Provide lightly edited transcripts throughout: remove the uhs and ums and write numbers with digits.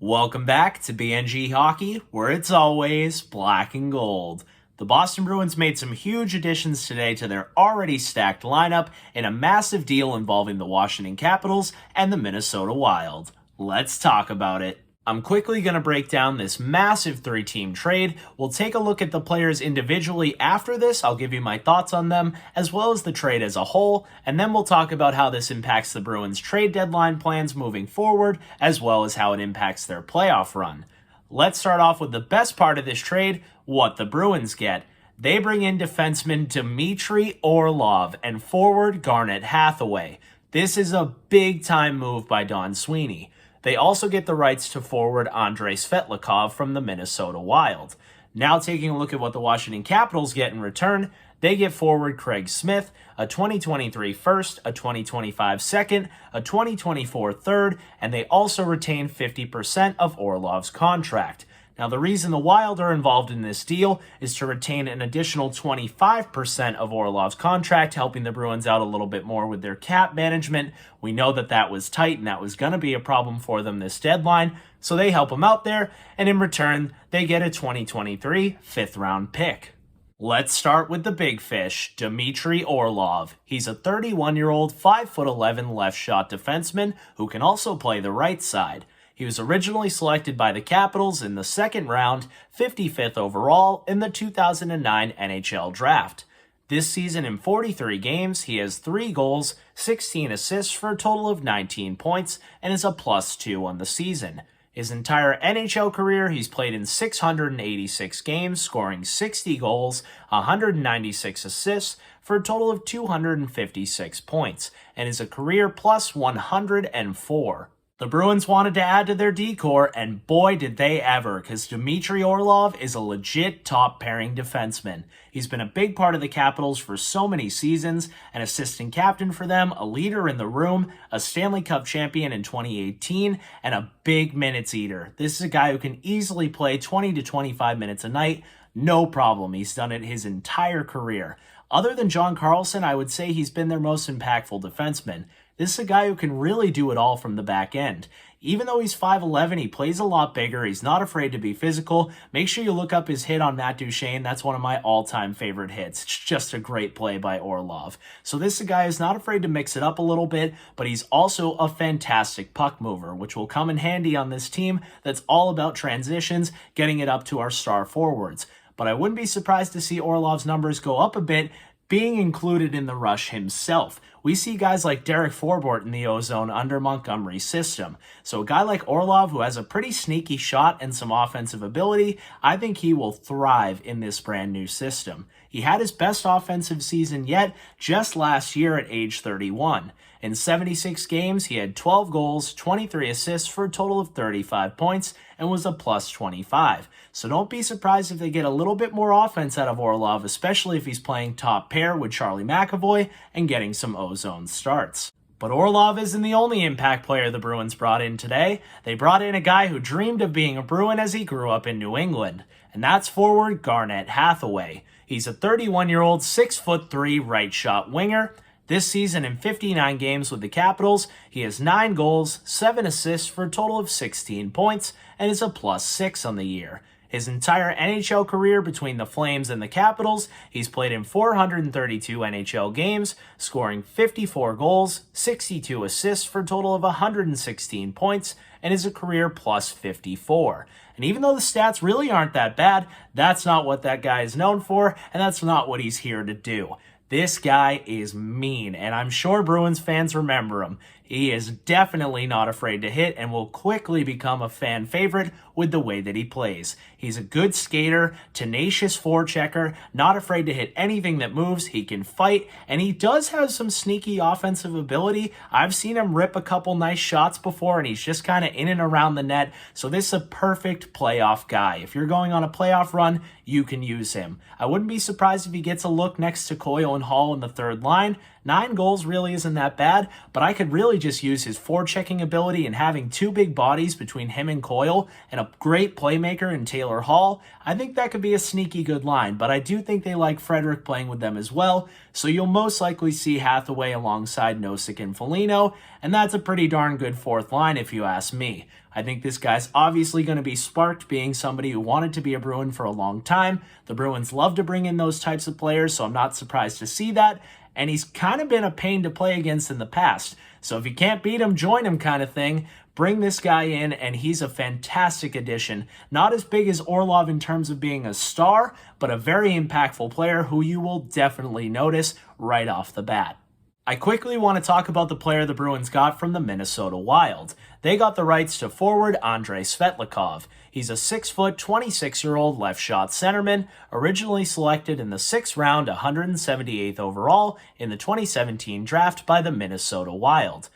Welcome back to BNG Hockey, where it's always black and gold. The Boston Bruins made some huge additions today to their already stacked lineup in a massive deal involving the Washington Capitals and the Minnesota Wild. Let's talk about it. I'm quickly going to break down this massive three-team trade. We'll take a look at the players individually after this. I'll give you my thoughts on them, as well as the trade as a whole, and then we'll talk about how this impacts the Bruins' trade deadline plans moving forward, as well as how it impacts their playoff run. Let's start off with the best part of this trade, what the Bruins get. They bring in defenseman Dmitry Orlov and forward Garnet Hathaway. This is a big-time move by Don Sweeney. They also get the rights to forward Andrei Svetlakov from the Minnesota Wild. Now taking a look at what the Washington Capitals get in return, they get forward Craig Smith, a 2023 first, a 2025 second, a 2024 third, and they also retain 50% of Orlov's contract. Now, the reason the Wild are involved in this deal is to retain an additional 25% of Orlov's contract, helping the Bruins out a little bit more with their cap management. We know that that was tight and that was going to be a problem for them this deadline, so they help them out there, and in return, they get a 2023 fifth-round pick. Let's start with the big fish, Dmitry Orlov. He's a 31-year-old, 5'11" left-shot defenseman who can also play the right side. He was originally selected by the Capitals in the second round, 55th overall in the 2009 NHL Draft. This season in 43 games, he has 3 goals, 16 assists for a total of 19 points, and is a +2 on the season. His entire NHL career, he's played in 686 games, scoring 60 goals, 196 assists, for a total of 256 points, and is a career +104. The Bruins wanted to add to their decor, and boy did they ever, because Dmitry Orlov is a legit top-pairing defenseman. He's been a big part of the Capitals for so many seasons, an assistant captain for them, a leader in the room, a Stanley Cup champion in 2018, and a big minutes eater. This is a guy who can easily play 20 to 25 minutes a night, no problem. He's done it his entire career. Other than John Carlson, I would say he's been their most impactful defenseman. This is a guy who can really do it all from the back end. Even though he's 5'11", he plays a lot bigger. He's not afraid to be physical. Make sure you look up his hit on Matt Duchene. That's one of my all-time favorite hits. It's just a great play by Orlov. So this is a guy who's not afraid to mix it up a little bit, but he's also a fantastic puck mover, which will come in handy on this team that's all about transitions, getting it up to our star forwards. But I wouldn't be surprised to see Orlov's numbers go up a bit, being included in the rush himself. We see guys like Derek Forbort in the O-zone under Montgomery's system. So a guy like Orlov, who has a pretty sneaky shot and some offensive ability, I think he will thrive in this brand new system. He had his best offensive season yet just last year at age 31. In 76 games, he had 12 goals, 23 assists for a total of 35 points, and was a +25. So don't be surprised if they get a little bit more offense out of Orlov, especially if he's playing top pair with Charlie McAvoy and getting some O-zone starts. But Orlov isn't the only impact player the Bruins brought in today. They brought in a guy who dreamed of being a Bruin as he grew up in New England, and that's forward Garnet Hathaway. He's a 31-year-old, 6'3" right-shot winger. This season in 59 games with the Capitals, he has 9 goals, 7 assists for a total of 16 points, and is a +6 on the year. His entire NHL career between the Flames and the Capitals, he's played in 432 NHL games, scoring 54 goals, 62 assists for a total of 116 points, and is a career +54. And even though the stats really aren't that bad, that's not what that guy is known for, and that's not what he's here to do. This guy is mean, and I'm sure Bruins fans remember him. He is definitely not afraid to hit and will quickly become a fan favorite with the way that he plays. He's a good skater, tenacious forechecker, not afraid to hit anything that moves. He can fight, and he does have some sneaky offensive ability. I've seen him rip a couple nice shots before, and he's just kind of in and around the net. So this is a perfect playoff guy. If you're going on a playoff run, you can use him. I wouldn't be surprised if he gets a look next to Coyle and Hall in the third line. 9 goals really isn't that bad, but I could really just use his forechecking ability and having 2 big bodies between him and Coyle and a great playmaker in Taylor Hall. I think that could be a sneaky good line, but I do think they like Frederic playing with them as well, so you'll most likely see Hathaway alongside Nosek and Foligno, and that's a pretty darn good fourth line if you ask me. I think this guy's obviously going to be sparked, being somebody who wanted to be a Bruin for a long time. The Bruins love to bring in those types of players, so I'm not surprised to see that. And he's kind of been a pain to play against in the past. So if you can't beat him, join him kind of thing. Bring this guy in, and he's a fantastic addition. Not as big as Orlov in terms of being a star, but a very impactful player who you will definitely notice right off the bat. I quickly want to talk about the player the Bruins got from the Minnesota Wild. They got the rights to forward Andrei Svetlakov. He's a 6-foot, 26-year-old left-shot centerman, originally selected in the 6th round, 178th overall in the 2017 draft by the Minnesota Wild.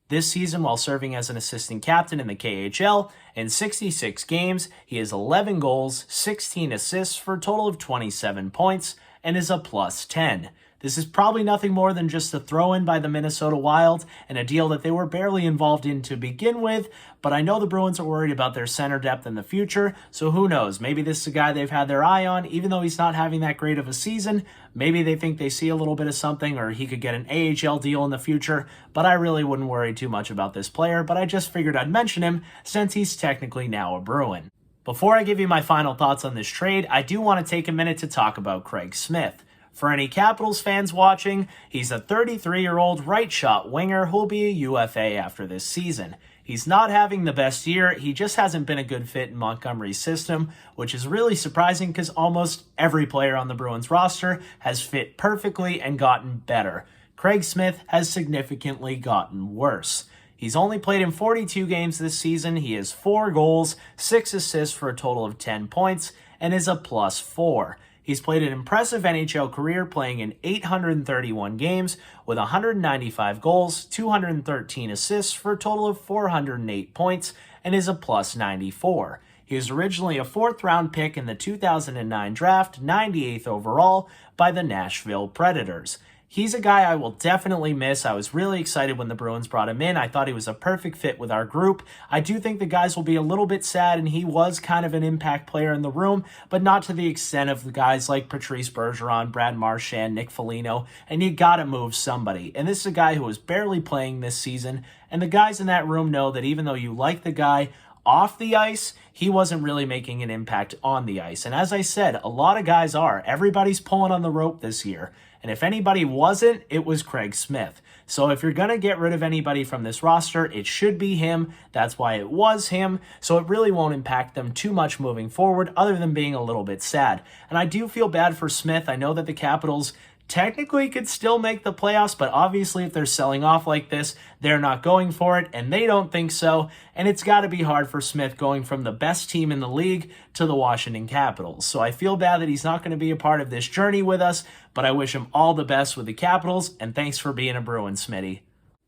This season, while serving as an assistant captain in the KHL, in 66 games, he has 11 goals, 16 assists for a total of 27 points, and is a +10. This is probably nothing more than just a throw-in by the Minnesota Wild and a deal that they were barely involved in to begin with, but I know the Bruins are worried about their center depth in the future, so who knows, maybe this is a guy they've had their eye on, even though he's not having that great of a season. Maybe they think they see a little bit of something, or he could get an AHL deal in the future, but I really wouldn't worry too much about this player, but I just figured I'd mention him since he's technically now a Bruin. Before I give you my final thoughts on this trade, I do want to take a minute to talk about Craig Smith. For any Capitals fans watching, he's a 33-year-old right-shot winger who'll be a UFA after this season. He's not having the best year, he just hasn't been a good fit in Montgomery's system, which is really surprising because almost every player on the Bruins roster has fit perfectly and gotten better. Craig Smith has significantly gotten worse. He's only played in 42 games this season, he has 4 goals, 6 assists for a total of 10 points, and is a +4. He's played an impressive NHL career, playing in 831 games with 195 goals, 213 assists for a total of 408 points, and is a +94. He was originally a 4th-round pick in the 2009 draft, 98th overall, by the Nashville Predators. He's a guy I will definitely miss. I was really excited when the Bruins brought him in. I thought he was a perfect fit with our group. I do think the guys will be a little bit sad, and he was kind of an impact player in the room, but not to the extent of the guys like Patrice Bergeron, Brad Marchand, Nick Foligno, and you gotta move somebody. And this is a guy who was barely playing this season, and the guys in that room know that even though you like the guy off the ice, he wasn't really making an impact on the ice. And as I said, a lot of guys are. Everybody's pulling on the rope this year. And if anybody wasn't, it was Craig Smith. So if you're going to get rid of anybody from this roster, it should be him. That's why it was him. So it really won't impact them too much moving forward, other than being a little bit sad. And I do feel bad for Smith. I know that the Capitals technically could still make the playoffs, but obviously if they're selling off like this, they're not going for it, and they don't think so, and it's got to be hard for Smith going from the best team in the league to the Washington Capitals. So I feel bad that he's not going to be a part of this journey with us, but I wish him all the best with the Capitals, and thanks for being a Bruin, Smitty.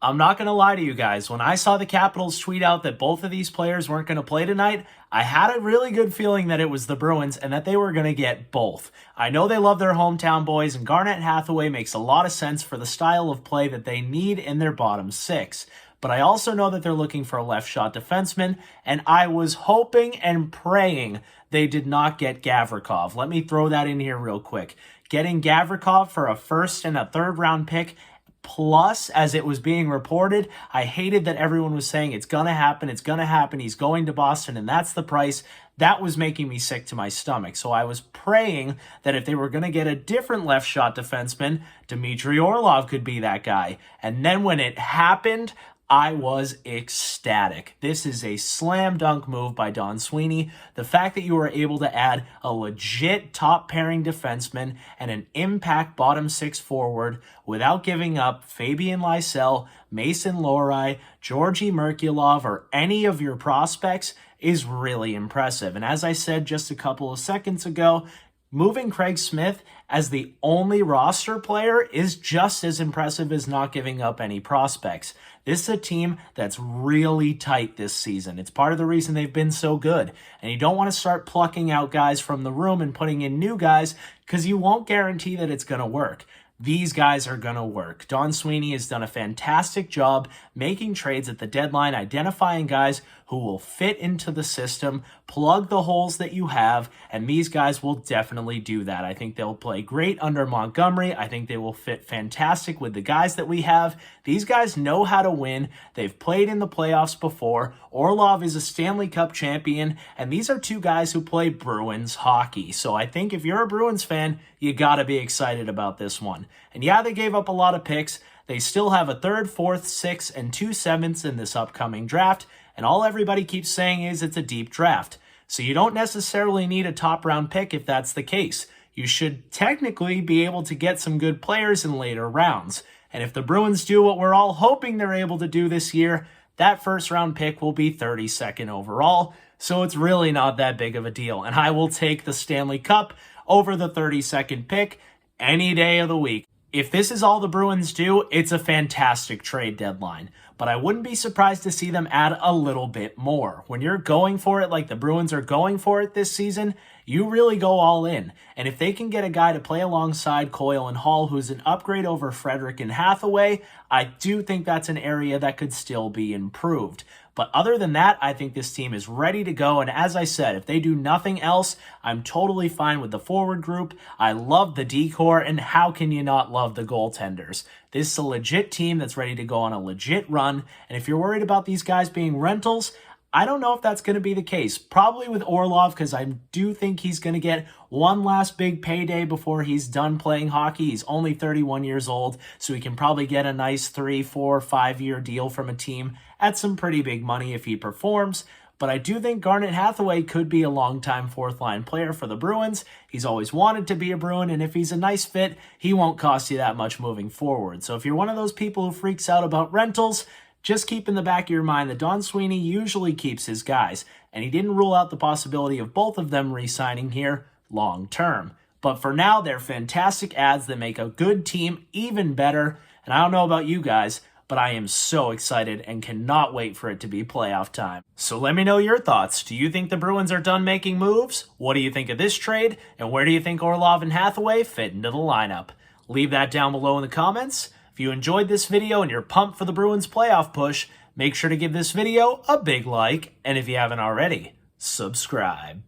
I'm not going to lie to you guys, when I saw the Capitals tweet out that both of these players weren't going to play tonight, I had a really good feeling that it was the Bruins and that they were going to get both. I know they love their hometown boys, and Garnet Hathaway makes a lot of sense for the style of play that they need in their bottom 6. But I also know that they're looking for a left-shot defenseman, and I was hoping and praying they did not get Gavrikov. Let me throw that in here real quick. Getting Gavrikov for a 1st and a 3rd round pick, plus, as it was being reported, I hated that everyone was saying it's going to happen, he's going to Boston, and that's the price. That was making me sick to my stomach. So I was praying that if they were going to get a different left shot defenseman, Dmitry Orlov could be that guy. And then when it happened, I was ecstatic. This is a slam dunk move by Don Sweeney. The fact that you were able to add a legit top pairing defenseman and an impact bottom 6 forward without giving up Fabian Lysell, Mason Lohrei, Georgi Merkulov, or any of your prospects is really impressive. And as I said just a couple of seconds ago, moving Craig Smith as the only roster player is just as impressive as not giving up any prospects. This is a team that's really tight this season. It's part of the reason they've been so good. And you don't want to start plucking out guys from the room and putting in new guys because you won't guarantee that it's going to work. These guys are going to work. Don Sweeney has done a fantastic job making trades at the deadline, identifying guys who will fit into the system, plug the holes that you have, and these guys will definitely do that. I think they'll play great under Montgomery. I think they will fit fantastic with the guys that we have. These guys know how to win. They've played in the playoffs before. Orlov is a Stanley Cup champion, and these are two guys who play Bruins hockey. So I think if you're a Bruins fan, you gotta be excited about this one. And yeah, they gave up a lot of picks. They still have a 3rd, 4th, 6th, and 2 7ths in this upcoming draft, and all everybody keeps saying is it's a deep draft. So you don't necessarily need a top round pick if that's the case. You should technically be able to get some good players in later rounds. And if the Bruins do what we're all hoping they're able to do this year, that 1st round pick will be 32nd overall. So it's really not that big of a deal. And I will take the Stanley Cup over the 32nd pick any day of the week. If this is all the Bruins do, it's a fantastic trade deadline. But I wouldn't be surprised to see them add a little bit more. When you're going for it like the Bruins are going for it this season, you really go all in. And if they can get a guy to play alongside Coyle and Hall, who's an upgrade over Frederic and Hathaway, I do think that's an area that could still be improved. But other than that, I think this team is ready to go. And as I said, if they do nothing else, I'm totally fine with the forward group. I love the decor, and how can you not love the goaltenders? This is a legit team that's ready to go on a legit run. And if you're worried about these guys being rentals, I don't know if that's going to be the case. Probably with Orlov, because I do think he's going to get one last big payday before he's done playing hockey. He's only 31 years old, so he can probably get a nice 3, 4, 5-year deal from a team at some pretty big money if he performs. But I do think Garnet Hathaway could be a long-time 4th-line player for the Bruins. He's always wanted to be a Bruin, and if he's a nice fit, he won't cost you that much moving forward. So if you're one of those people who freaks out about rentals, just keep in the back of your mind that Don Sweeney usually keeps his guys, and he didn't rule out the possibility of both of them re-signing here long term. But for now, they're fantastic ads that make a good team even better, and I don't know about you guys, but I am so excited and cannot wait for it to be playoff time. So let me know your thoughts. Do you think the Bruins are done making moves? What do you think of this trade? And where do you think Orlov and Hathaway fit into the lineup? Leave that down below in the comments. If you enjoyed this video and you're pumped for the Bruins playoff push, make sure to give this video a big like, and if you haven't already, subscribe.